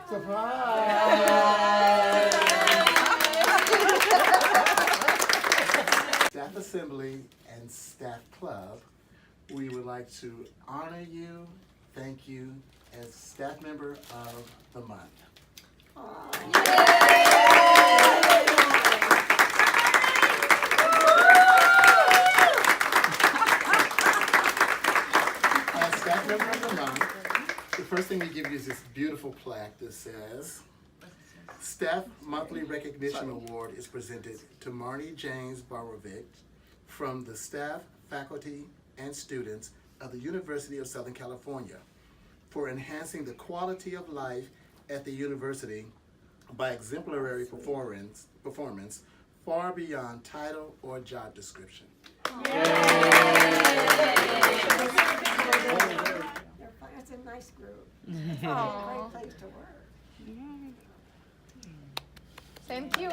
Surprise! Staff Assembly and Staff Club, we would like to honor you, thank you as Staff Member of the Month. As Staff Member of the Month, the first thing we give you is this beautiful plaque that says, Staff Monthly Recognition Award is presented to Marny Barovich from the staff, faculty, and students of the University of Southern California for enhancing the quality of life at the university by exemplary performance far beyond title or job description. It's a nice group. It's a great place to work. Thank you.